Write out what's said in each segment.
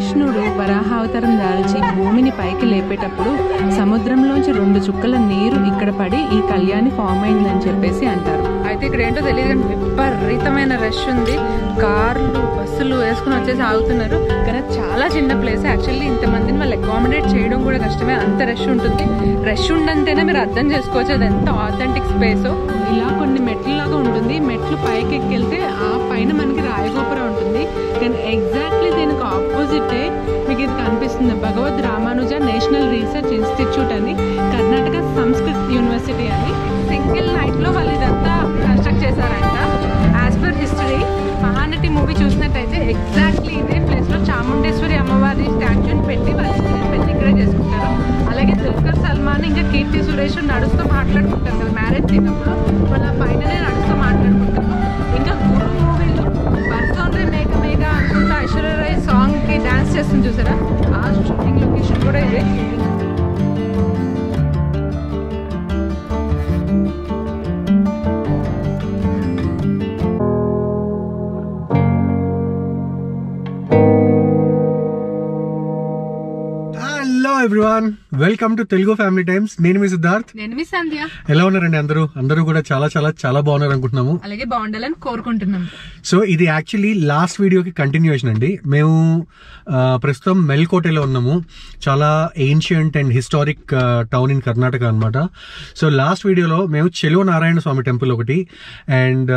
శ్రీకృష్ణుడు వరాహావతారం దాల్చి భూమిని పైకి లేపేటప్పుడు సముద్రంలోంచి 2 చుక్కల నీరు ఇక్కడ పడి ఈ కళ్యాణి ఫామ్ అయిందని చెప్పేసి అంటారు. అయితే ఇక్కడ ఏంటో తెలియదు కానీ విపరీతమైన రష్ ఉంది. కార్లు బస్సులు వేసుకుని వచ్చేసి ఆగుతున్నారు. కానీ చాలా చిన్న ప్లేస్. యాక్చువల్లీ ఇంతమందిని వాళ్ళు అకామిడేట్ చేయడం కూడా కష్టమే, అంత రష్ ఉంటుంది. రష్ ఉండంతేనే మీరు అర్థం చేసుకోవచ్చు అది ఎంత ఆథెంటిక్ స్పేసో. ఇలా కొన్ని మెట్లలాగా ఉంటుంది. మెట్లు పైకి ఎక్కెళ్తే ఆ పైన మనకి రాయగోపురం ఉంటుంది. కానీ ఎగ్జాక్ట్లీ దీనికి ఆపోజిటే మీకు ఇది కనిపిస్తుంది. భగవద్ రామానుజ నేషనల్ రీసెర్చ్ ఇన్స్టిట్యూట్ అని, కర్ణాటక సంస్కృత్ యూనివర్సిటీ అని. సింగిల్ నైట్ లో వాళ్ళు ఇదంతా కన్స్ట్రక్ట్ చేశారంట. As per history Mahanati movie చూసినట్టయితే ఎగ్జాక్ట్లీ ఇదే ప్లేస్ లో చాముండేశ్వరి అమ్మవారి స్టాచ్యూని పెట్టి వాళ్ళు పెళ్లి ఇక్కడే చేసుకుంటారు. అలాగే దుల్కర్ సల్మాన్ ఇంకా కీర్తి సురేష్ నడుస్తూ మాట్లాడుకుంటారు కదా మ్యారేజ్ అయినప్పుడు, వాళ్ళ పైననే నడుస్తూ మాట్లాడుకుంటారు. ఇంకా గురు మూవీలో బర్సోన్రే మేఘ మేఘ అనుకుంటూ ఐశ్వర్య రాయ్ సాంగ్ కి డాన్స్ చేస్తుంది చూసారా, ఆ షూటింగ్ లొకేషన్ కూడా ఇదే. Everyone, welcome to Telugu family times. నేను మీ సిద్ధార్థ్. నేను మీ సంధ్య. ఎలా ఉన్నారండి అందరూ కూడా చాలా చాలా చాలా బాగున్నారు అనుకుంటున్నాము. అలాగే బాగుండాలని కోరుకుంటున్నాం. సో ఇది యాక్చువల్లీ లాస్ట్ వీడియోకి కంటిన్యూషన్ అండి. మేము ప్రస్తుతం మెల్కోటెలో ఉన్నాము. చాలా ancient and historic town in Karnataka అనమాట. సో లాస్ట్ వీడియోలో మేము చెలువ నారాయణ స్వామి టెంపుల్ ఒకటి అండ్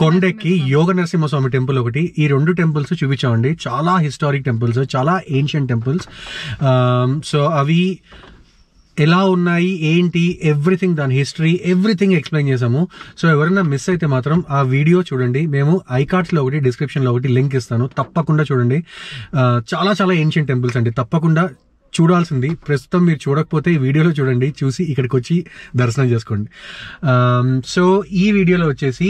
కొండెక్కి యోగ నరసింహ స్వామి టెంపుల్ ఒకటి, ఈ 2 టెంపుల్స్ చూపించామండి. చాలా హిస్టారిక్ టెంపుల్స్, చాలా ఏన్షియంట్ టెంపుల్స్. సో అవి ఎలా ఉన్నాయి ఏంటి ఎవ్రీథింగ్, దాని హిస్టరీ ఎవ్రీథింగ్ ఎక్స్ప్లెయిన్ చేసాము. సో ఎవరైనా మిస్ అయితే మాత్రం ఆ వీడియో చూడండి. మేము ఐకార్డ్స్ లో ఒకటి, డిస్క్రిప్షన్ లో ఒకటి లింక్ ఇస్తాను, తప్పకుండా చూడండి. చాలా చాలా ఏన్షియంట్ టెంపుల్స్ అండి, తప్పకుండా చూడాల్సింది. ప్రస్తుతం మీరు చూడకపోతే ఈ వీడియోలో చూడండి, చూసి ఇక్కడికి వచ్చి దర్శనం చేసుకోండి. సో ఈ వీడియోలో వచ్చేసి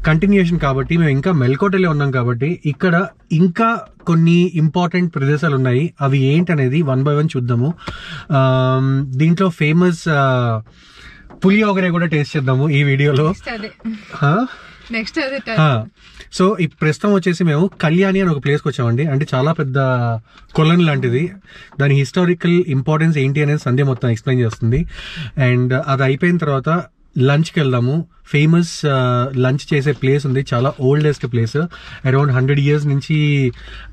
కంటిన్యూషన్ కాబట్టి మేము ఇంకా మెల్కోటెలో ఉన్నాం కాబట్టి ఇక్కడ ఇంకా కొన్ని ఇంపార్టెంట్ ప్రదేశాలు ఉన్నాయి. అవి ఏంటనేది 1 by 1 చూద్దాము. దీంట్లో ఫేమస్ పులియోగరే కూడా టేస్ట్ చేద్దాము ఈ వీడియోలో. నెక్స్ట్ సో ఈ ప్రస్తుతం వచ్చేసి మేము కళ్యాణి అని ఒక ప్లేస్కి వచ్చామండి. అంటే చాలా పెద్ద కొలన్ లాంటిది. దాని హిస్టారికల్ ఇంపార్టెన్స్ ఏంటి అనేది సంధ్య మొత్తం ఎక్స్ప్లెయిన్ చేస్తుంది. అండ్ అది అయిపోయిన తర్వాత లంచ్కి వెళ్దాము. ఫేమస్ లంచ్ చేసే ప్లేస్ ఉంది, చాలా ఓల్డెస్ట్ ప్లేస్. అరౌండ్ 100 years నుంచి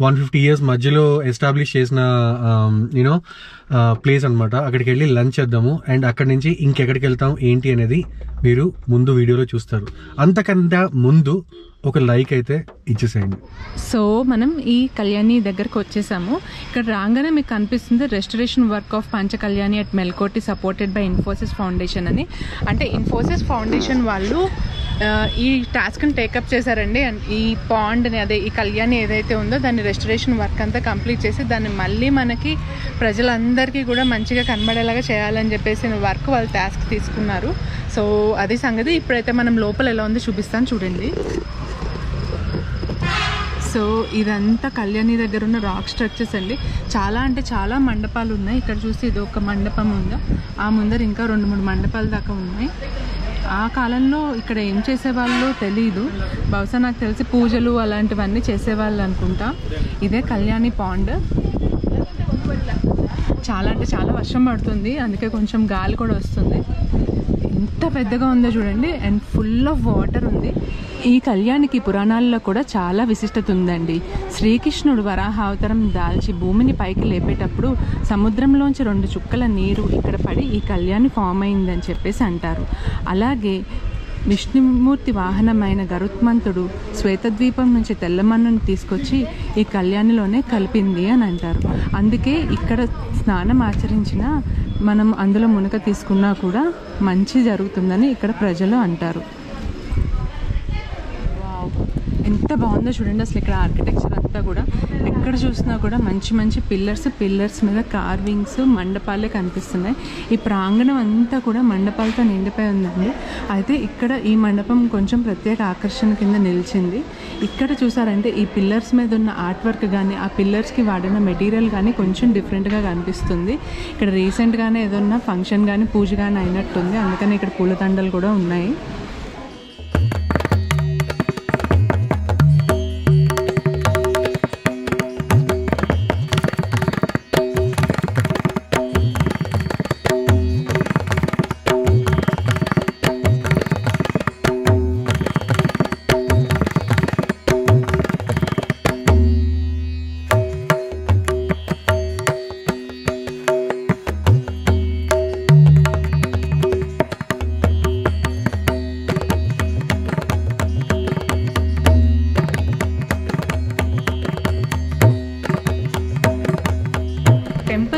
150 years మధ్యలో ఎస్టాబ్లిష్ చేసిన యూనో ప్లేస్ అనమాట. అక్కడికి వెళ్ళి లంచ్ చేద్దాము. అండ్ అక్కడి నుంచి ఇంకెక్కడికి వెళ్తాం ఏంటి అనేది మీరు ముందు వీడియోలో చూస్తారు. అంతకంటే ముందు ఒక లైక్ అయితే ఇచ్చేసేయండి. సో మనం ఈ కళ్యాణి దగ్గరకు వచ్చేసాము. ఇక్కడ రాగానే మీకు కనిపిస్తుంది restoration work of Pancha Kalyani at Melkote supported by Infosys Foundation అని. అంటే ఇన్ఫోసిస్ ఫౌండేషన్ వాళ్ళు ఈ టాస్క్ని టేకప్ చేశారండి. అండ్ ఈ పాండ్ని, అదే ఈ కళ్యాణి ఏదైతే ఉందో దాన్ని రెస్టరేషన్ వర్క్ అంతా కంప్లీట్ చేసి దాన్ని మళ్ళీ మనకి ప్రజలందరికీ కూడా మంచిగా కనబడేలాగా చేయాలని చెప్పేసి వర్క్ వాళ్ళు టాస్క్ తీసుకున్నారు. సో అది సంగతి. ఇప్పుడైతే మనం లోపల ఎలా ఉందో చూపిస్తాను చూడండి. సో ఇదంతా కళ్యాణి దగ్గర ఉన్న రాక్ స్ట్రక్చర్స్ అండి. చాలా అంటే చాలా మండపాలు ఉన్నాయి. ఇక్కడ చూసి ఇది ఒక మండపం ఉందా, ఆ ముందర ఇంకా 2-3 మండపాల దాకా ఉన్నాయి. ఆ కాలంలో ఇక్కడ ఏం చేసేవాళ్ళు తెలీదు, బహుశా నాకు తెలిసి పూజలు అలాంటివన్నీ చేసేవాళ్ళు అనుకుంటా. ఇదే కళ్యాణి పాండ్. చాలా అంటే చాలా వర్షం పడుతుంది, అందుకే కొంచెం గాలి కూడా వస్తుంది. ఎంత పెద్దగా ఉందో చూడండి, అండ్ ఫుల్ ఆఫ్ వాటర్ ఉంది. ఈ కళ్యాణికి పురాణాల్లో కూడా చాలా విశిష్టత ఉందండి. శ్రీకృష్ణుడు వరాహావతారం దాల్చి భూమిని పైకి లేపేటప్పుడు సముద్రంలోంచి 2 చుక్కల నీరు ఇక్కడ పడి ఈ కళ్యాణి ఫామ్ అయిందని చెప్పేసి అంటారు. అలాగే విష్ణుమూర్తి వాహనమైన గరుత్మంతుడు శ్వేతద్వీపం నుంచి తెల్లమన్నును తీసుకొచ్చి ఈ కళ్యాణిలోనే కలిపింది అని అంటారు. అందుకే ఇక్కడ స్నానం ఆచరించిన మనం అందులో మునక తీసుకున్నా కూడా మంచి జరుగుతుందని ఇక్కడ ప్రజలు అంటారు. ఎంత బాగుందో చూడండి అసలు ఇక్కడ ఆర్కిటెక్చర్ అంతా కూడా. ఎక్కడ చూసినా కూడా మంచి మంచి పిల్లర్స్ మీద కార్వింగ్స్, మండపాలే కనిపిస్తున్నాయి. ఈ ప్రాంగణం అంతా కూడా మండపాలతో నిండిపోయి ఉందండి. అయితే ఇక్కడ ఈ మండపం కొంచెం ప్రత్యేక ఆకర్షణ కింద నిలిచింది. ఇక్కడ చూసారంటే ఈ పిల్లర్స్ మీద ఉన్న ఆర్ట్ వర్క్ కానీ, ఆ పిల్లర్స్కి వాడిన మెటీరియల్ కానీ కొంచెం డిఫరెంట్గా కనిపిస్తుంది. ఇక్కడ రీసెంట్గానే ఏదన్నా ఫంక్షన్ కానీ పూజ కానీ అయినట్టుంది, అందుకని ఇక్కడ పూలదండలు కూడా ఉన్నాయి.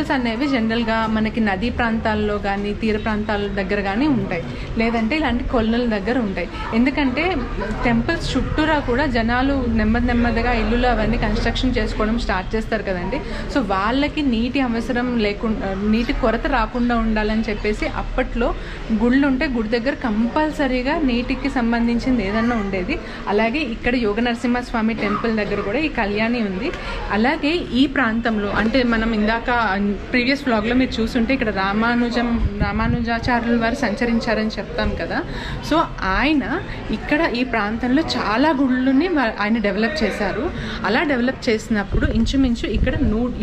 టెంపుల్స్ అనేవి జనరల్గా మనకి నదీ ప్రాంతాల్లో కానీ తీర ప్రాంతాల దగ్గర కానీ ఉంటాయి, లేదంటే ఇలాంటి కొలనుల దగ్గర ఉంటాయి. ఎందుకంటే టెంపుల్స్ చుట్టూరా కూడా జనాలు నెమ్మదిగా ఇల్లులు అవన్నీ కన్స్ట్రక్షన్ చేసుకోవడం స్టార్ట్ చేస్తారు కదండి. సో వాళ్ళకి నీటి అవసరం లేకుండా, నీటి కొరత రాకుండా ఉండాలని చెప్పేసి అప్పట్లో గుళ్ళు ఉంటే గుడి దగ్గర కంపల్సరీగా నీటికి సంబంధించింది ఏదన్నా ఉండేది. అలాగే ఇక్కడ యోగ నరసింహస్వామి టెంపుల్ దగ్గర కూడా ఈ కళ్యాణి ఉంది. అలాగే ఈ ప్రాంతంలో అంటే మనం ఇందాక ప్రీవియస్ వ్లాగ్లో మీరు చూసుంటే ఇక్కడ రామానుజాచార్యుల వారు సంచరించారని చెప్తాం కదా. సో ఆయన ఇక్కడ ఈ ప్రాంతంలో చాలా గుళ్ళని ఆయన డెవలప్ చేశారు. అలా డెవలప్ చేసినప్పుడు ఇంచుమించు ఇక్కడ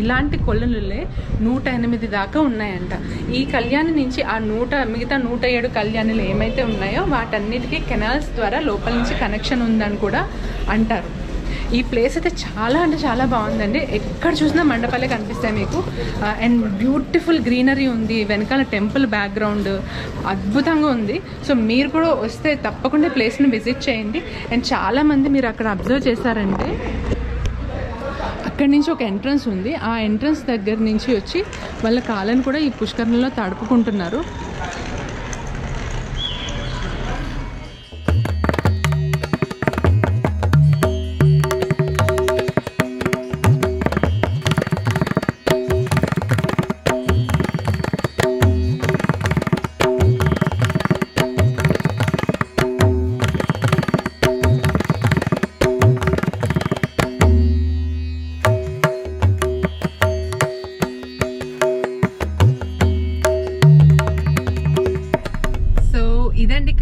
ఇలాంటి కొలనులే 108 దాకా ఉన్నాయంట. ఈ కళ్యాణి నుంచి ఆ మిగతా 107 కళ్యాణులు ఏమైతే ఉన్నాయో వాటన్నిటికీ కెనాల్స్ ద్వారా లోపల నుంచి కనెక్షన్ ఉందని కూడా అంటారు. ఈ ప్లేస్ అయితే చాలా అంటే చాలా బాగుందండి. ఎక్కడ చూసినా మండపాలే కనిపిస్తాయి మీకు. అండ్ బ్యూటిఫుల్ గ్రీనరీ ఉంది, వెనకాల టెంపుల్ బ్యాక్గ్రౌండ్ అద్భుతంగా ఉంది. సో మీరు కూడా వస్తే తప్పకుండా ప్లేస్ని విజిట్ చేయండి. అండ్ చాలామంది మీరు అక్కడ అబ్జర్వ్ చేశారంటే అక్కడి నుంచి ఒక ఎంట్రన్స్ ఉంది. ఆ ఎంట్రన్స్ దగ్గర నుంచి వచ్చి వాళ్ళ కాళ్ళను కూడా ఈ పుష్కరంలో తడుపుకుంటున్నారు.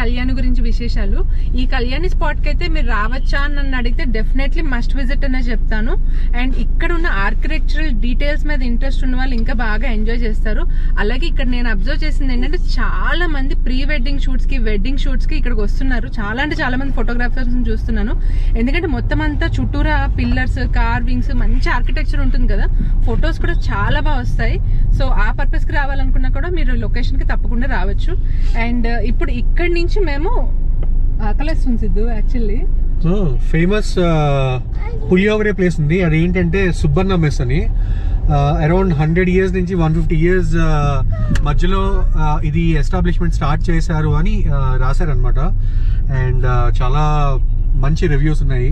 కళ్యాణి గురించి విశేషాలు. ఈ కళ్యాణి స్పాట్ కి అయితే మీరు రావచ్చా అని నన్ను అడిగితే డెఫినెట్లీ మస్ట్ విజిట్ అనే చెప్తాను. అండ్ ఇక్కడ ఉన్న ఆర్కిటెక్చరల్ డీటెయిల్స్ మీద ఇంట్రెస్ట్ ఉన్న వాళ్ళు ఇంకా బాగా ఎంజాయ్ చేస్తారు. అలాగే ఇక్కడ నేను అబ్జర్వ్ చేసింది ఏంటంటే చాలా మంది ప్రీ వెడ్డింగ్ షూట్స్ కి వెడ్డింగ్ షూట్స్ కి ఇక్కడికి వస్తున్నారు. చాలా అంటే చాలా మంది ఫోటోగ్రాఫర్స్ చూస్తున్నాను. ఎందుకంటే మొత్తం అంతా చుట్టూరా పిల్లర్స్, కార్వింగ్స్, మంచి ఆర్కిటెక్చర్ ఉంటుంది కదా, ఫొటోస్ కూడా చాలా బాగా వస్తాయి. సో ఆ పర్పస్ కి రావాలనుకున్నా కూడా మీరు లొకేషన్ కి తప్పకుండా రావచ్చు. అండ్ ఇప్పుడు ఇక్కడి నుంచి మేము ఆకలేస్తుంది Siddhu actually famous puliyogare place ఉంది. అది ఏంటంటే సుబ్బన్న మెస్ అని. అరౌండ్ 100 years నుంచి 150 years మధ్యలో ఇది ఎస్టాబ్లిష్మెంట్ స్టార్ట్ చేశారు అని రాశారనమాట. అండ్ చాలా మంచి రివ్యూస్ ఉన్నాయి.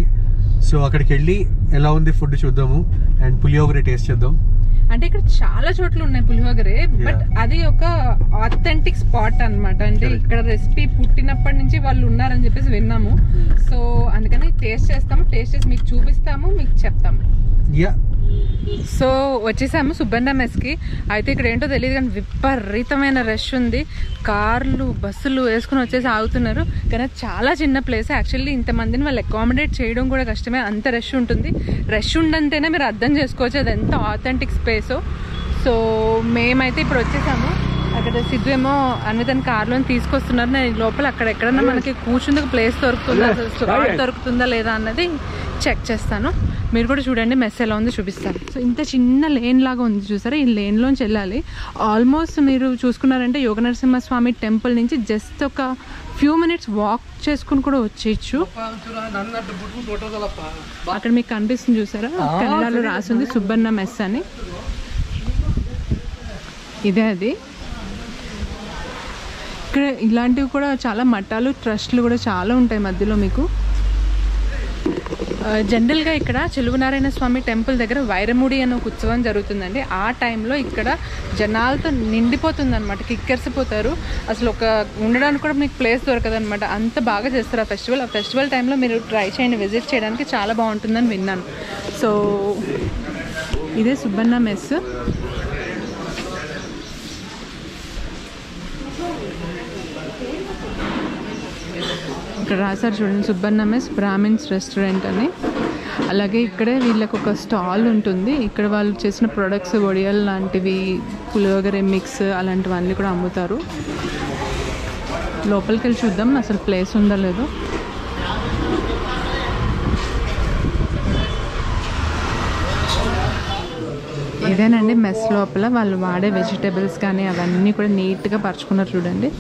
సో అక్కడికి వెళ్ళి ఎలా ఉంది ఫుడ్ చూద్దాము అండ్ పులియోగరే టేస్ట్ చేద్దాం. అంటే ఇక్కడ చాలా చోట్ల ఉన్నాయి పులిహోగరే, బట్ అది ఒక ఆథెంటిక్ స్పాట్ అన్నమాట. అంటే ఇక్కడ రెసిపీ పుట్టినప్పటి నుంచి వాళ్ళు ఉన్నారని చెప్పేసి విన్నాము. సో అందుకని టేస్ట్ చేస్తాము, టేస్ట్ చేసి మీకు చూపిస్తాము, మీకు చెప్తాము. సో వచ్చేసాము సుబ్బన్న మెస్కి. అయితే ఇక్కడ ఏంటో తెలియదు కానీ విపరీతమైన రష్ ఉంది. కార్లు, బస్సులు వేసుకుని వచ్చేసి ఆగుతున్నారు. కానీ చాలా చిన్న ప్లేస్. యాక్చువల్లీ ఇంతమందిని వాళ్ళు అకామిడేట్ చేయడం కూడా కష్టమే, అంత రష్ ఉంటుంది. రష్ ఉండంతేనే మీరు అర్థం చేసుకోవచ్చు అది ఎంత ఆథెంటిక్ స్పేసో. సో మేమైతే ఇప్పుడు వచ్చేసాము. అక్కడ సిద్ధు ఏమో అన్వితని కార్లో తీసుకొస్తున్నారు. నేను లోపల అక్కడ ఎక్కడన్నా మనకి కూర్చుందుకు ప్లేస్ దొరుకుతుందా, స్పాట్ దొరుకుతుందా లేదా అన్నది చెక్ చేస్తాను. మీరు కూడా చూడండి మెస్ ఎలా ఉందో చూపిస్తాను. సో ఇంత చిన్న లేన్ లాగా ఉంది చూసారా, ఈ లేన్లోంచి వెళ్ళాలి. ఆల్మోస్ట్ మీరు చూసుకున్నారంటే యోగ నరసింహస్వామి టెంపుల్ నుంచి జస్ట్ ఒక ఫ్యూ మినిట్స్ వాక్ చేసుకుని కూడా వచ్చేయచ్చు. అక్కడ మీకు కనిపిస్తుంది చూసారా, కన్నడలో రాసింది సుబ్బన్న మెస్ అని. ఇదే అది. ఇక్కడ ఇలాంటివి కూడా చాలా మఠాలు, ట్రస్ట్లు కూడా చాలా ఉంటాయి మధ్యలో మీకు. జనరల్గా ఇక్కడ చెలువనారాయణ స్వామి టెంపుల్ దగ్గర వైరముడి అనే ఒక ఉత్సవం జరుగుతుందండి. ఆ టైంలో ఇక్కడ జనాలతో నిండిపోతుంది అనమాట, కిక్కెరిసిపోతారు. అసలు ఒక ఉండడానికి కూడా మీకు ప్లేస్ దొరకదు అనమాట, అంత బాగా చేస్తారు ఆ ఫెస్టివల్. ఆ ఫెస్టివల్ టైంలో మీరు ట్రై చేయండి, విజిట్ చేయడానికి చాలా బాగుంటుందని విన్నాను. సో ఇదే సుబ్బన్న మెస్. ఇక్కడ రాశారు చూడండి, సుబ్బన్న మెస్ బ్రాహ్మిన్స్ రెస్టారెంట్ అని. అలాగే ఇక్కడే వీళ్ళకి ఒక స్టాల్ ఉంటుంది. ఇక్కడ వాళ్ళు చేసిన ప్రొడక్ట్స్, వడియాలు లాంటివి, పులిహోగరే మిక్స్ అలాంటివన్నీ కూడా అమ్ముతారు. లోపలికి వెళ్ళి చూద్దాం అసలు ప్లేస్ ఉందా లేదో. ఇదేనండి మెస్ లోపల వాళ్ళు వాడే వెజిటేబుల్స్ కానీ అవన్నీ కూడా నీట్గా పరుచుకున్నారు చూడండి.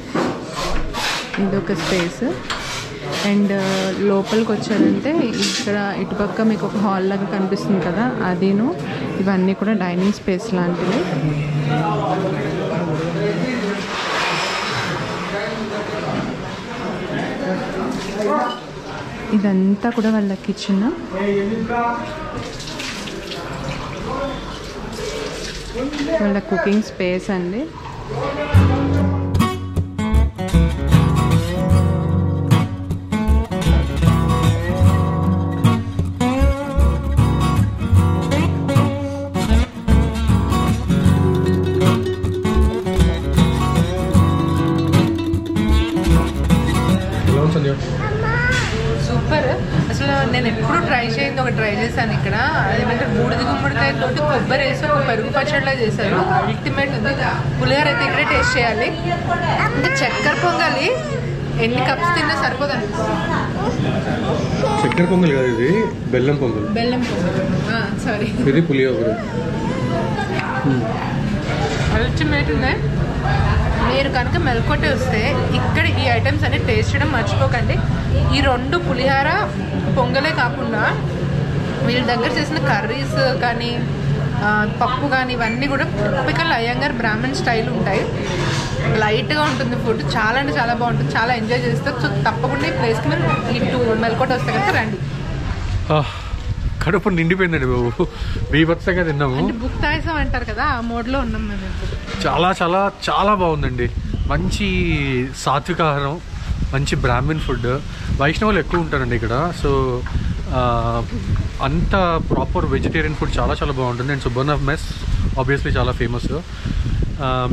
ఇదొక స్పేస్. అండ్ లోపలికి వచ్చారంటే ఇక్కడ ఇటుపక్క మీకు ఒక హాల్ లాగా కనిపిస్తుంది కదా, అదిను ఇవన్నీ కూడా డైనింగ్ స్పేస్ లాంటివి. ఇదంతా కూడా వాళ్ళ కిచెన్. వాళ్ళ కుకింగ్ స్పేస్ అండి. సూపర్. అసలు నేను ఎప్పుడు ట్రై చేయండి ఒకటి ట్రై చేశాను ఇక్కడ. అదేమంటే బూడిద గుమ్మడికాయ తోటి కొబ్బరి వేసి ఒక పెరుగు పచ్చడిలా చేశారు. అల్టిమేట్ ఉంది. పులిహోర అయితే ఇక్కడే టేస్ట్ చేయాలి. ఇంకా చక్కెర పొంగలి ఎన్ని కప్స్ తిన్నా సరిపోదు అనిపిస్తుంది. చక్కెర పొంగల్ కాదు, ఇది బెల్లం పొంగల్. బెల్లం పొంగల్, సారీ, ఇది పులిహోర. అల్టిమేట్ ఉంది. మీరు కనుక మెల్కోట వస్తే ఇక్కడ ఈ ఐటమ్స్ అన్ని టేస్ట్ చేయడం మర్చిపోకండి. ఈ 2 పులిహోర పొంగలే కాకుండా వీళ్ళ దగ్గర చేసిన కర్రీస్ కానీ పప్పు కానీ ఇవన్నీ కూడా టిపికల్ అయ్యంగార్ బ్రాహ్మణ్ స్టైల్ ఉంటాయి. లైట్గా ఉంటుంది ఫుడ్. చాలా అంటే చాలా బాగుంటుంది. చాలా ఎంజాయ్ చేస్తారు. సో తప్పకుండా ఈ ప్లేస్కి మీరు ఇటు మెల్కోట వస్తే కనుక రండి. కడుపు నిండిపోయిందండి బాబు, బీభత్సంగా తిన్నాము. అంటే బుక్ తాయిసం అంటారు కదా, ఆ మోడ్లో ఉన్నాం మేము ఇప్పుడు. చాలా చాలా చాలా బాగుందండి. మంచి సాత్విక ఆహారం, మంచి బ్రాహ్మిన్ ఫుడ్. వైష్ణవులు ఎక్కువ ఉంటారండి ఇక్కడ. సో అంత ప్రాపర్ వెజిటేరియన్ ఫుడ్ చాలా చాలా బాగుంటుంది. అండ్ సుబ్బన్న మెస్ ఆబ్వియస్లీ చాలా ఫేమస్.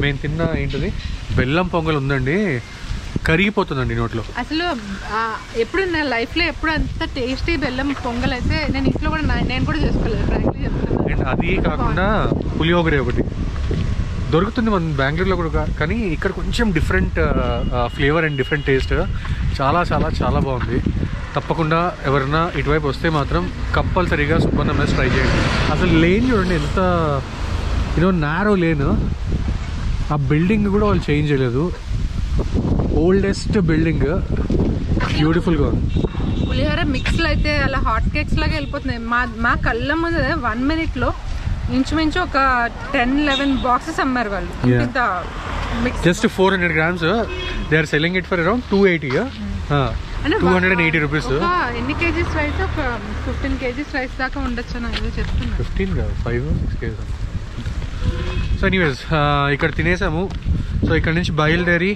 మేము తిన్న ఏంటిది బెల్లం పొంగల్ ఉందండి, కరిగిపోతుందండి నోట్లో. అసలు ఎప్పుడు నా లైఫ్లో ఎప్పుడు అంత టేస్టీ బెల్లం పొంగల్ అయితే నేను ఇంట్లో కూడా నేను కూడా చేసుకోలేదు, ఫ్రాంక్లీ చెప్తున్నాను. అండ్ అది కాకుండా పులిహోగరే ఒకటి దొరుకుతుంది మన బెంగళూరులో కూడా, కానీ ఇక్కడ కొంచెం different flavour and different taste. చాలా చాలా చాలా బాగుంది. తప్పకుండా ఎవరైనా ఇటువైపు వస్తే మాత్రం కంపల్సరీగా సుబ్బన్న మెస్ ట్రై చేయండి. అసలు లేన్ చూడండి ఎంత నారో లేన్. ఆ బిల్డింగ్ కూడా వాళ్ళు చేంజ్ చేయలేదు. ఓల్డెస్ట్ బిల్డింగ్, బ్యూటిఫుల్గా ఉంది. పులిహోర మిక్స్లు అయితే అలా హాట్ కేక్స్ లాగా వెళ్ళిపోతున్నాయి. మా కళ్ళ ముందు 1 minute ఇంచుమించు ఒక 10-11 బాక్సెస్ అమ్మారు వాళ్ళు. Just 400 grams. They are selling it for around 280. 280 rupees. ఎన్ని కేజీస్ రైస్? ఒక 15 kgs రైస్ దాకా ఉండొచ్చు అని ఏదో చెప్తున్నా. 5-6 kgs. సో ఎనీవేస్ ఇక్కడ తినేసాము. సో ఇక్కడ నుంచి బయలుదేరి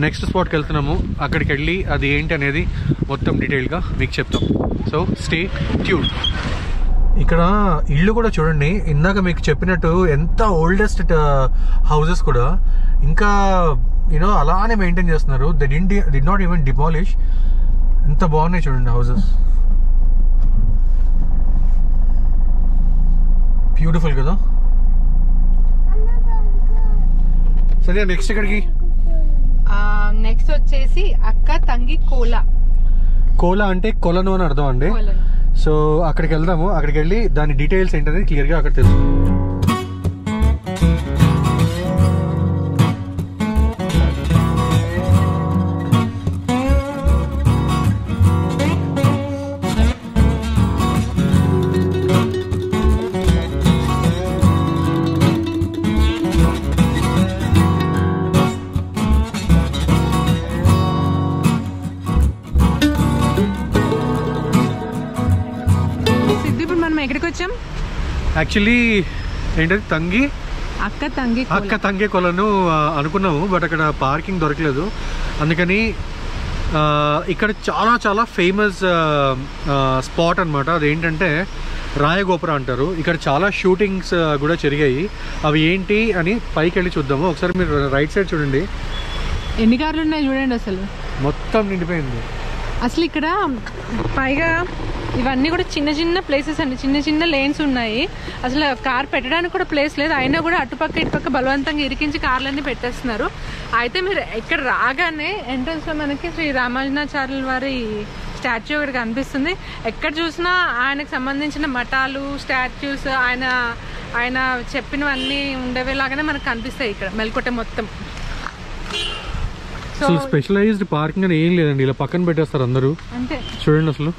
నెక్స్ట్ స్పాట్కి వెళ్తున్నాము. అక్కడికి వెళ్ళి అది ఏంటి అనేది మొత్తం డీటెయిల్గా మీకు చెప్తాం. So stay tune. ఇక్కడ ఇల్లు కూడా చూడండి, ఇందాక మీకు చెప్పినట్టు ఎంత ఓల్డెస్ట్ హౌసెస్ కూడా ఇంకా అలానే మెయింటైన్ చేస్తున్నారు. They did not even demolish. ఎంత బాగున్నాయి చూడండి హౌసెస్, బ్యూటిఫుల్ కదా. సరే నెక్స్ట్ ఎక్కడికి? నెక్స్ట్ వచ్చేసి అక్క తంగి కోలా. కోలా అంటే కొలను అని అర్థం అండి. సో అక్కడికి వెళ్దాము. అక్కడికి వెళ్ళి దాని డీటెయిల్స్ ఏంటనేది క్లియర్గా అక్కడ తెలుసు. యాక్చువల్లీ ఏంటది అక్క తంగి కొలను అనుకున్నాము, బట్ అక్కడ పార్కింగ్ దొరకలేదు. అందుకని ఇక్కడ చాలా చాలా ఫేమస్ స్పాట్ అనమాట. అదేంటంటే రాయగోపుర అంటారు. ఇక్కడ చాలా షూటింగ్స్ కూడా జరిగాయి. అవి ఏంటి అని పైకి వెళ్ళి చూద్దాము. ఒకసారి మీరు రైట్ సైడ్ చూడండి, ఎన్ని కార్లు ఉన్నాయి చూడండి. అసలు మొత్తం నిండిపోయింది. అసలు ఇక్కడ పైగా ఇవన్నీ కూడా చిన్న చిన్న ప్లేసెస్ అండి, చిన్న చిన్న లేన్స్ ఉన్నాయి. అసలు కార్ పెట్టడానికి కూడా ప్లేస్ లేదు. అయినా కూడా అటుపక్క ఇటుపక్క బలవంతంగా ఇరికించి కార్లన్నీ పెట్టేస్తున్నారు. అయితే మీరు ఇక్కడ రాగానే ఎంట్రన్స్లో మనకి శ్రీ రామానుజాచార్యుల వారి స్టాచ్యూ ఒకటి కనిపిస్తుంది. ఎక్కడ చూసినా ఆయనకు సంబంధించిన మఠాలు, స్టాచ్యూస్, ఆయన చెప్పినవన్నీ ఉండేవేలాగానే మనకు కనిపిస్తాయి ఇక్కడ మెల్కోట మొత్తం. అసలు స్పెషలైజ్డ్ పార్కింగ్ అని ఏం లేదండి, ఇలా పక్కన పెట్టేస్తారు అందరూ. అంతే చూడండి అసలు.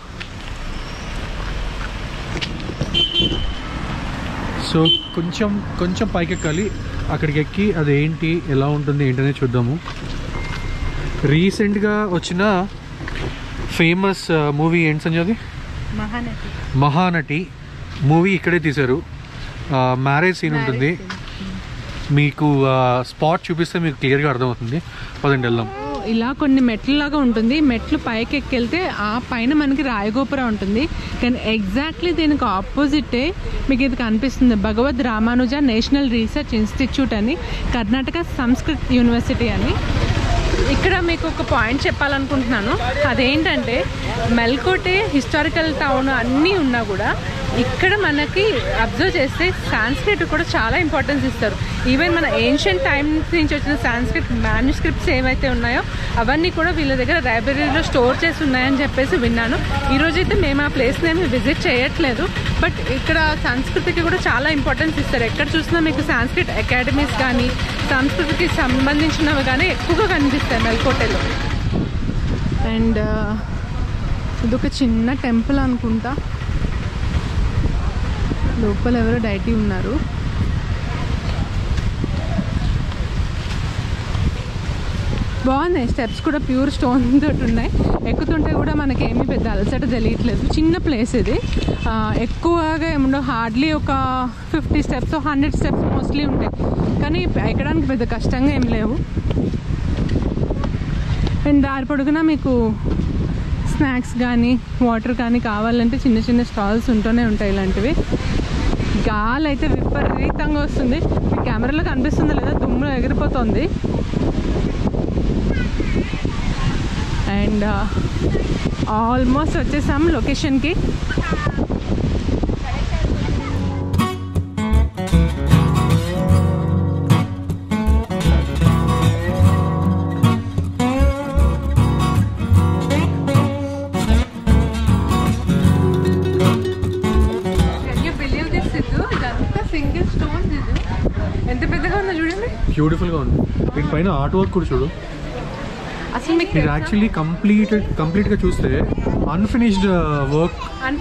సో కొంచెం పైకి ఎక్కాలి, అక్కడికి ఎక్కి అది ఏంటి ఎలా ఉంటుంది ఏంటనే చూద్దాము. రీసెంట్గా వచ్చిన ఫేమస్ మూవీ ఏంటి సంజయ్ అది? మహానటి మూవీ ఇక్కడే తీశారు. మ్యారేజ్ సీన్ ఉంటుంది, మీకు స్పాట్ చూపిస్తే మీకు క్లియర్గా అర్థమవుతుంది. పదండి వెళ్దాం. ఇలా కొన్ని మెట్లలాగా ఉంటుంది, మెట్లు పైకి ఎక్కెళ్తే ఆ పైన మనకి రాయగోపురం ఉంటుంది. కానీ ఎగ్జాక్ట్లీ దీనికి ఆపోజిటే మీకు ఇది కనిపిస్తుంది, భగవద్ రామానుజ నేషనల్ రీసెర్చ్ ఇన్స్టిట్యూట్ అని, కర్ణాటక సంస్కృత్ యూనివర్సిటీ అని. ఇక్కడ మీకు ఒక పాయింట్ చెప్పాలనుకుంటున్నాను. అదేంటంటే మెల్కోటే హిస్టారికల్ టౌన్ అన్నీ ఉన్నా కూడా ఇక్కడ మనకి అబ్జర్వ్ చేస్తే సాంస్క్రిట్ కూడా చాలా ఇంపార్టెన్స్ ఇస్తారు. ఈవెన్ మన ఏన్షియంట్ టైమ్స్ నుంచి వచ్చిన సాంస్క్రిట్ మ్యాన్యుస్క్రిప్ట్స్ ఏవైతే ఉన్నాయో అవన్నీ కూడా వీళ్ళ దగ్గర లైబ్రరీలో స్టోర్ చేసి ఉన్నాయని చెప్పేసి విన్నాను. ఈరోజైతే మేము ఆ ప్లేస్ని ఏమి విజిట్ చేయట్లేదు, బట్ ఇక్కడ సంస్కృతికి కూడా చాలా ఇంపార్టెన్స్ ఇస్తారు. ఎక్కడ చూసినా మీకు సాంస్క్రిట్ అకాడమీస్ కానీ సంస్కృతికి సంబంధించినవి కానీ ఎక్కువగా కనిపిస్తాయి మెల్కోటేలో. అండ్ ఇదొక చిన్న టెంపుల్ అనుకుంటా, లోపల ఎవరో డైటీ ఉన్నారు. బాగున్నాయి, స్టెప్స్ కూడా ప్యూర్ స్టోన్ తోటి ఉన్నాయి. ఎక్కుతుంటే కూడా మనకి ఏమీ పెద్ద అలసట తెలియట్లేదు. చిన్న ప్లేస్ ఇది, ఎక్కువగా ఏముండవు, హార్డ్లీ ఒక 50 స్టెప్స్ 100 స్టెప్స్ మోస్ట్లీ ఉంటాయి, కానీ ఎక్కడానికి పెద్ద కష్టంగా ఏం లేవు. అండ్ దారి పొడుగునా మీకు స్నాక్స్ కానీ వాటర్ కానీ కావాలంటే చిన్న చిన్న స్టాల్స్ ఉంటూనే ఉంటాయి ఇలాంటివి. గాలి అయితే విపరీతంగా వస్తుంది, మీ కెమెరాలో కనిపిస్తుందా లేదా, దుమ్ము ఎగిరిపోతుంది. అండ్ ఆల్మోస్ట్ వచ్చేసాం లొకేషన్కి. ఎంత పెద్దగా ఉందో చూడండి, బ్యూటిఫుల్గా ఉంది. దీనిపైన ఆర్ట్ వర్క్ కూడా చూడు. అసలు మీకు ఇది యాక్చువల్లీ కంప్లీట్గా చూస్తే అన్ఫినిష్డ్ వర్క్. అండ్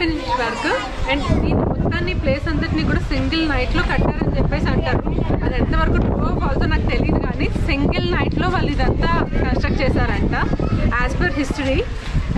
దీని మొత్తాన్ని ప్లేస్ అంతటిని కూడా సింగిల్ నైట్లో కట్టారని చెప్పేసి అంటారు. అది ఎంతవరకు ట్రూ ఫాల్సో నాకు తెలియదు, కానీ సింగిల్ నైట్లో వాళ్ళు ఇదంతా కన్స్ట్రక్ట్ చేశారంట as per history.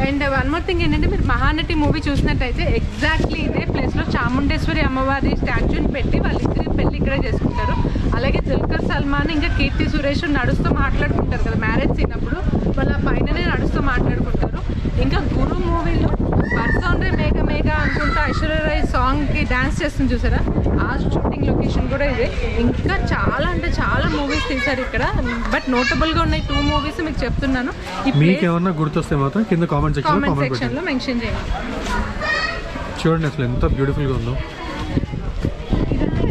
And one more thing ఏంటంటే, మీరు మహానటి మూవీ చూసినట్టయితే ఎగ్జాక్ట్లీ ఇదే ప్లేస్లో చాముండేశ్వరి అమ్మవారి స్టాచ్యూని పెట్టి వాళ్ళిద్దరి పెళ్ళి ఇక్కడే చేసుకుంటారు. అలాగే దుల్కర్ సల్మాన్ ఇంకా కీర్తి సురేష్ నడుస్తూ మాట్లాడుకుంటారు కదా మ్యారేజ్ అయినప్పుడు, వాళ్ళ పైననే నడుస్తూ మాట్లాడుకుంటారు. ఇంకా గురు మూవీలో బర్సౌండ్రే మేఘ మేఘ అనుకుంటా ఐశ్వర్యరాయ్ సాంగ్కి డ్యాన్స్ చేస్తుంది చూసారా, ఆ షూటింగ్ లొకేషన్ కూడా ఇదే. ఇంకా చాలా అంటే చాలా మూవీస్ తీశారు ఇక్కడ, బట్ నోటబుల్గా ఉన్నాయి 2 మూవీస్ మీకు చెప్తున్నాను. మీకు ఏమన్నా గుర్తొస్తే మాత్రం కింద కామెంట్ సెక్షన్లో మెన్షన్ చేయండి. చూడండి అసలు ఎంత బ్యూటిఫుల్గా ఉందో,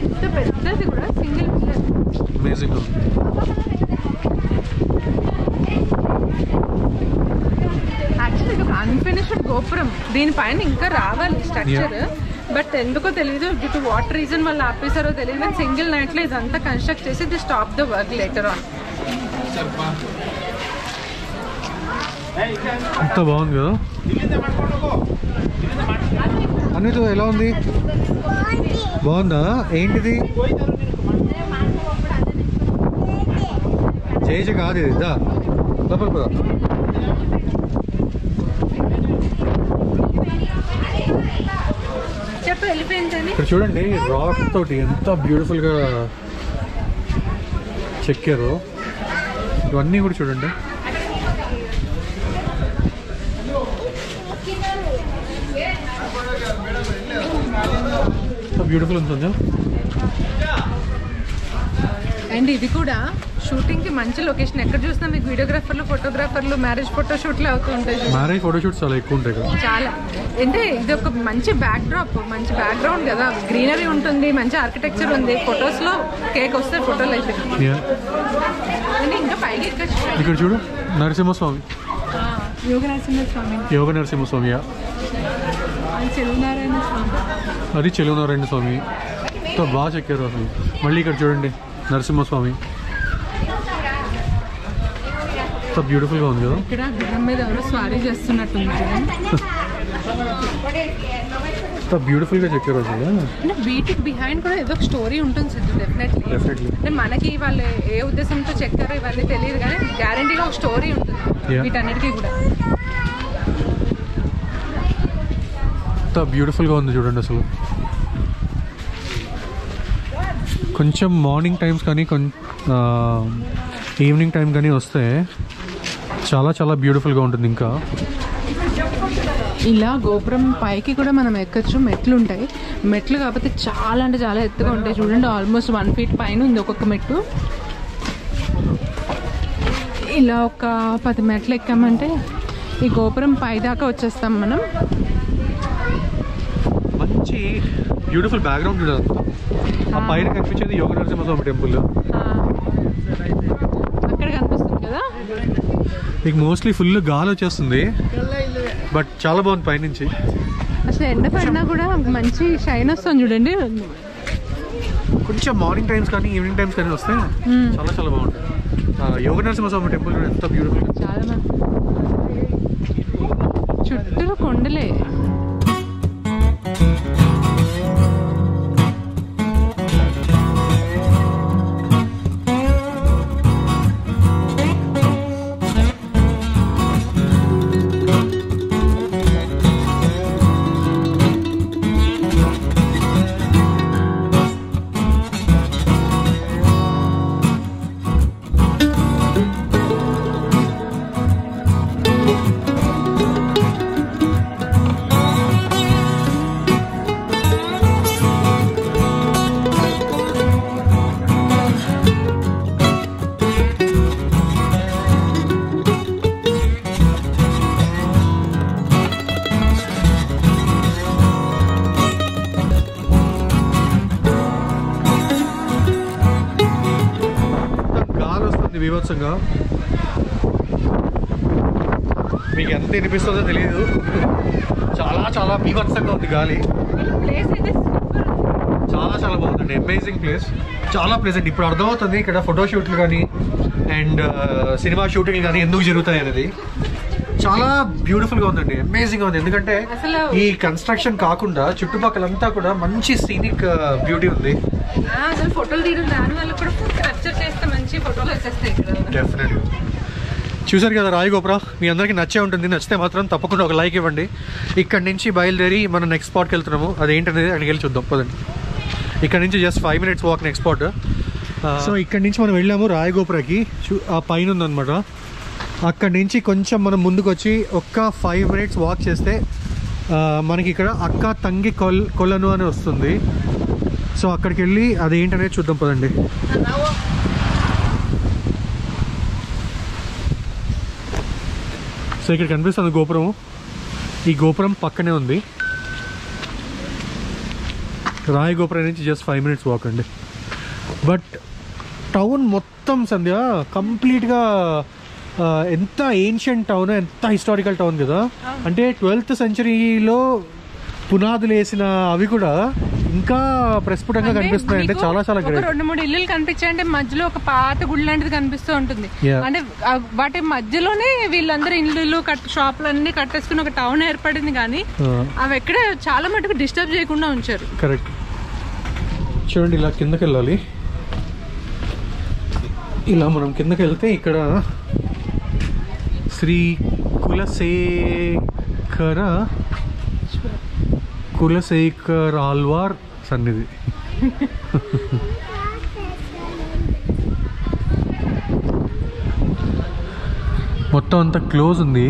ఎంత పెద్దది కూడా సింగిల్ అమేజింగ్ ఉంది. యాక్చువల్లీ ఇది ఒక అన్ఫినిష్డ్ గోపురం, దీనిపైన ఇంకా రావాలి స్ట్రక్చర్, బట్ ఎందుకో తెలియదు, డ్యూ టు వాట్ రీజన్ వాళ్ళు ఆపేసారో తెలియదు. కానీ సింగిల్ నైట్లో ఇదంతా కన్స్ట్రక్ట్ చేసి the stop the work later on. ఎంత బాగుంది కదా. అన్నితో ఎలా ఉంది, బాగుందా? ఏంటిది చేజ కాదు ఇది, దా లోపలికి పోదా. చెప్పు వెళ్ళిపోయిందని. ఇక్కడ చూడండి రాక్ తోటి ఎంత బ్యూటిఫుల్గా చెక్కారు, ఇవన్నీ కూడా చూడండి. బ్యూటిఫుల్ ఉంటుంది. అండ్ ఇది కూడా షూటింగ్కి మంచి లొకేషన్. ఎక్కడ చూసినా మీకు వీడియోగ్రాఫర్లు ఫోటోగ్రాఫర్లు మ్యారేజ్ ఫోటోషూట్లు అవుతూ ఉంటాయి. మ్యారేజ్ ఫోటోషూట్స్ చాలా ఎక్కువ ఉంటాయి కదా, చాలా. అంటే ఇది ఒక మంచి బ్యాక్డ్రాప్, మంచి బ్యాక్గ్రౌండ్ కదా, గ్రీనరీ ఉంటుంది, మంచి ఆర్కిటెక్చర్ ఉంది. ఫొటోస్లో కేక్ వస్తాయి ఫోటోలు అయితే. ఇంకా పైకి ఇక్కడ చూడు నరసింహస్వామి, యోగ నరసింహస్వామి, యోగ నరసింహస్వామి, చెలునారాయణ స్వామి, అది చెలునారాయణ స్వామి. ఎంతో బాగా చెక్కారు అసలు. మళ్ళీ ఇక్కడ చూడండి నరసింహస్వామి. సో బ్యూటిఫుల్ గా ఉంది కదా. ఇక్కడ గుర్రం మీద ఎవరో స్వారీ చేస్తున్నట్టుంది. బ్యూటిఫుల్ గా చెక్కారు అసలు. అంటే వీటికి బిహైండ్ కూడా ఏదో ఒక స్టోరీ ఉంటుంది సిద్ధు, డెఫినెట్లీ. అంటే మనకి వాళ్ళు ఏ ఉద్దేశంతో చెక్కారో ఇవన్నీ తెలియదు, కానీ గ్యారంటీగా ఒక స్టోరీ ఉంటుంది వీటన్నిటికీ కూడా. బ్యూటిఫుల్ గా ఉంది చూడండి అసలు. కొంచెం మార్నింగ్ టైమ్స్ కానీ ఈవినింగ్ టైం కానీ వస్తే చాలా చాలా బ్యూటిఫుల్గా ఉంటుంది. ఇంకా ఇలా గోపురం పైకి కూడా మనం ఎక్కచ్చు. మెట్లు ఉంటాయి. మెట్లు కాకపోతే చాలా అంటే చాలా ఎత్తుగా ఉంటాయి. చూడండి, ఆల్మోస్ట్ 1 feet పైన ఉంది ఒక్కొక్క మెట్టు. ఇలా ఒక 10 మెట్లు ఎక్కామంటే ఈ గోపురం పై దాకా వచ్చేస్తాం మనం. మంచి బ్యూటిఫుల్ బ్యాక్గ్రౌండ్ చూడాలి. ఆ పైన కనిపించేది యోగ నరసింహస్వామి టెంపుల్ అక్కడ కనిపిస్తుంది కదా. మీకు మోస్ట్లీ ఫుల్ గాలి వచ్చేస్తుంది, బట్ చాలా బాగుంది పైనుంచి. అసలు ఎండ పడినా కూడా మంచి షైన్ వస్తుంది చూడండి. కొంచెం మార్నింగ్ టైమ్స్ కానీ ఈవినింగ్ టైమ్స్ కానీ వస్తే చాలా చాలా బాగుంటుంది. యోగ నరసింహస్వామి టెంపుల్ కూడా ఎంత బ్యూటిఫుల్. చాలా చుట్టూ కొండలే. బీభత్సంగా మీకు ఎంత వినిపిస్తుందో తెలియదు. చాలా చాలా బీభత్సంగా ఉంది గాలి. చాలా చాలా బాగుందండి. అమేజింగ్ ప్లేస్, చాలా ప్లేసెంట్. ఇప్పుడు అర్థమవుతుంది ఇక్కడ ఫోటోషూట్లు కానీ అండ్ సినిమా షూటింగ్లు కానీ ఎందుకు జరుగుతాయి అనేది. చాలా బ్యూటిఫుల్ గా ఉందండి, అమేజింగ్ గా ఉంది. ఎందుకంటే ఈ కన్స్ట్రక్షన్ కాకుండా చుట్టుపక్కలంతా కూడా మంచి సీనిక్ బ్యూటీ ఉంది. అసలు ఫోటోలు తీయడం దాని వల్ల కూడా క్యాప్చర్ చేస్తే మంచి ఫోటోలు వచ్చేస్తాయి. డెఫినెట్. చూసారు కదా రాయి గోపురం, మీ అందరికీ నచ్చే ఉంటుంది. నచ్చితే మాత్రం తప్పకుండా ఒక లైక్ ఇవ్వండి. ఇక్కడ నుంచి బయలుదేరి మనం నెక్స్ట్ స్పాట్కి వెళ్తున్నాము. అదేంటనేది అక్కడికి వెళ్ళి చూద్దాం పదండి. ఇక్కడ నుంచి just 5 minutes walk next spot. So ఇక్కడ నుంచి మనం వెళ్ళాము రాయి గోపురాకి. ఆ పైన ఉందన్నమాట. అక్కడి నుంచి కొంచెం మనం ముందుకు వచ్చి ఒక్క 5 minutes వాక్ చేస్తే మనకి ఇక్కడ అక్క తంగి కొలను అని వస్తుంది. సో అక్కడికి వెళ్ళి అదేంటనేది చూద్దాం పదండి. సో ఇక్కడ కనిపిస్తుంది గోపురం. ఈ గోపురం పక్కనే ఉంది. రాయి గోపురం నుంచి జస్ట్ 5 minutes వాక్ అండి. బట్ టౌన్ మొత్తం సంధ్య కంప్లీట్గా ఎంత ఏన్షియంట్ టౌన్, ఎంత హిస్టారికల్ టౌన్ కదా. అంటే 12th centuryలో పునాదులు వేసిన అవి కూడా ఇంకా ప్రస్ఫుటంగా కనిపిస్తున్నాయి. అంటే చాలా చాలా గ్రేట్. 2-3 ఇల్లులు కనిపించాయి. అంటే మధ్యలో ఒక పాత గుడి లాంటిది కనిపిస్తూ ఉంటుంది. అంటే వాటి మధ్యలోనే వీళ్ళందరూ ఇల్లు షాపులు అన్ని కట్టేసుకుని ఒక టౌన్ ఏర్పడింది. కానీ అవి ఎక్కడ చాలా మటుకు డిస్టర్బ్ చేయకుండా ఉంచారు. కరెక్ట్. చూడండి, ఇలా కిందకి వెళ్ళాలి. ఇలా మనం కిందకి వెళ్తే ఇక్కడ శ్రీ కులశేఖర్ ఆల్వార్ సన్నిధి. మొత్తం అంతా క్లోజ్ ఉంది,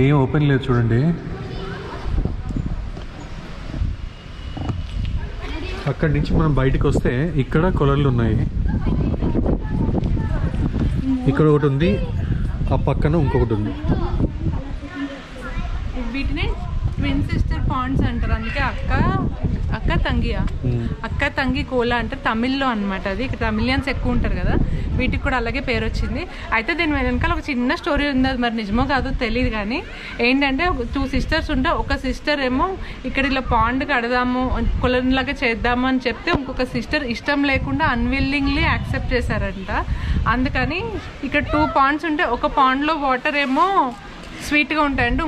ఏం ఓపెన్ లేదు. చూడండి, అక్కడి నుంచి మనం బయటకు వస్తే ఇక్కడ కొలలు ఉన్నాయి. ఇక్కడ ఒకటి ఉంది, ఆ పక్కన ఇంకొకటి ఉంది. వీటిని ట్విన్ సిస్టర్ పాండ్స్ అంటారు. అందుకే అక్క అక్క తంగి కోలా అంటే తమిళ్లో అనమాట. అది ఇక్కడ తమిళియన్స్ ఎక్కువ ఉంటారు కదా, వీటికి కూడా అలాగే పేరు వచ్చింది. అయితే దీని వెనకాల ఒక చిన్న స్టోరీ ఉంది, అది మరి నిజమో కాదో తెలియదు. కానీ ఏంటంటే 2 సిస్టర్స్ ఉంటే ఒక సిస్టర్ ఏమో ఇక్కడ ఇలా పాండ్ కడదాము కొలంలాగా చేద్దాము అని చెప్తే ఇంకొక సిస్టర్ ఇష్టం లేకుండా అన్విల్లింగ్లీ యాక్సెప్ట్ చేశారంట. అందుకని ఇక్కడ 2 పాండ్స్ ఉంటే ఒక పాండ్లో వాటర్ ఏమో స్వీట్గా ఉంటాయంట,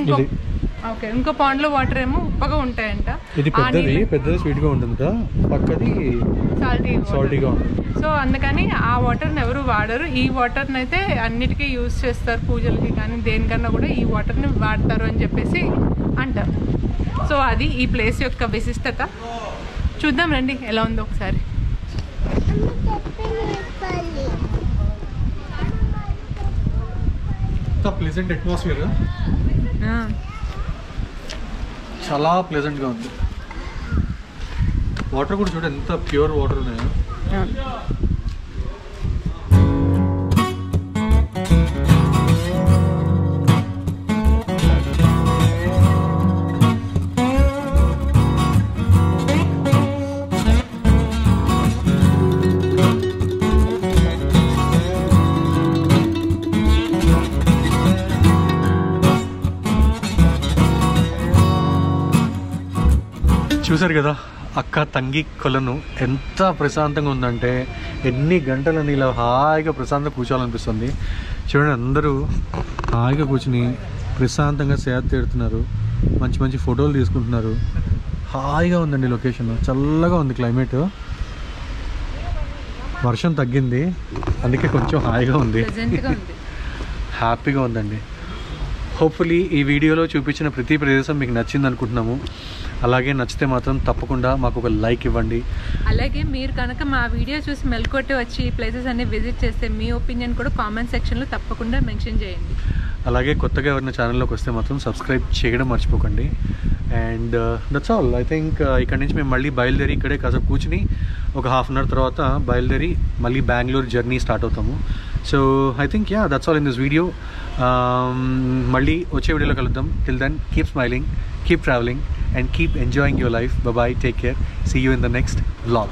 ఇంకో పాండ్ లో వాటర్ ఏమో ఉప్పగా ఉంటాయంట. ఇది పెద్దది స్వీట్ గా ఉంటుంది, పక్కది సాల్టీగా ఉంటుంది. సో అందుకని ఆ వాటర్ని ఎవరు వాడరు. ఈ వాటర్ని అయితే అన్నిటికీ యూజ్ చేస్తారు, పూజలకి కానీ దేనికన్నా కూడా ఈ వాటర్ని వాడతారు అని చెప్పేసి అంటారు. సో అది ఈ ప్లేస్ యొక్క విశిష్టత. చూద్దాం రండి ఎలా ఉందో ఒకసారి. ప్లెజెంట్ అట్మాస్ఫియర్, చాలా ప్లెజెంట్గా ఉంది. వాటర్ కూడా చూడ ఎంత ప్యూర్ వాటర్ ఉన్నాయో. చూసారు కదా అక్క తంగి కొలను ఎంత ప్రశాంతంగా ఉందంటే, ఎన్ని గంటలని ఇలా హాయిగా ప్రశాంతంగా కూర్చోవాలనిపిస్తుంది. చూడండి, అందరూ హాయిగా కూర్చుని ప్రశాంతంగా సేద తీరుతున్నారు, మంచి మంచి ఫోటోలు తీసుకుంటున్నారు. హాయిగా ఉందండి లొకేషన్, చల్లగా ఉంది క్లైమేట్. వర్షం తగ్గింది, అందుకే కొంచెం హాయిగా ఉంది, హ్యాపీగా ఉందండి. హోప్ఫుల్లీ ఈ వీడియోలో చూపించిన ప్రతి ప్రదేశం మీకు నచ్చింది అనుకుంటున్నాము. అలాగే నచ్చితే మాత్రం తప్పకుండా మాకు ఒక లైక్ ఇవ్వండి. అలాగే మీరు కనుక మా వీడియో చూసి మెల్కోటి వచ్చి ఈ ప్లేసెస్ అన్ని విజిట్ చేస్తే మీ ఒపీనియన్ కూడా కామెంట్ సెక్షన్లో తప్పకుండా మెన్షన్ చేయండి. అలాగే కొత్తగా ఎవరైనా ఛానల్లోకి వస్తే మాత్రం సబ్స్క్రైబ్ చేయడం మర్చిపోకండి. And that's all. I think ఇక్కడ నుంచి మేము మళ్ళీ బయలుదేరి ఇక్కడే కాసేపు కూర్చుని ఒక హాఫ్ అన్ అవర్ తర్వాత బయలుదేరి మళ్ళీ బెంగళూరు జర్నీ స్టార్ట్ అవుతాము. So I think that's all in this video. మళ్ళీ వచ్చే వీడియోలో కలుద్దాం. Till then keep smiling, keep traveling and keep enjoying your life. Bye bye, take care, see you in the next vlog.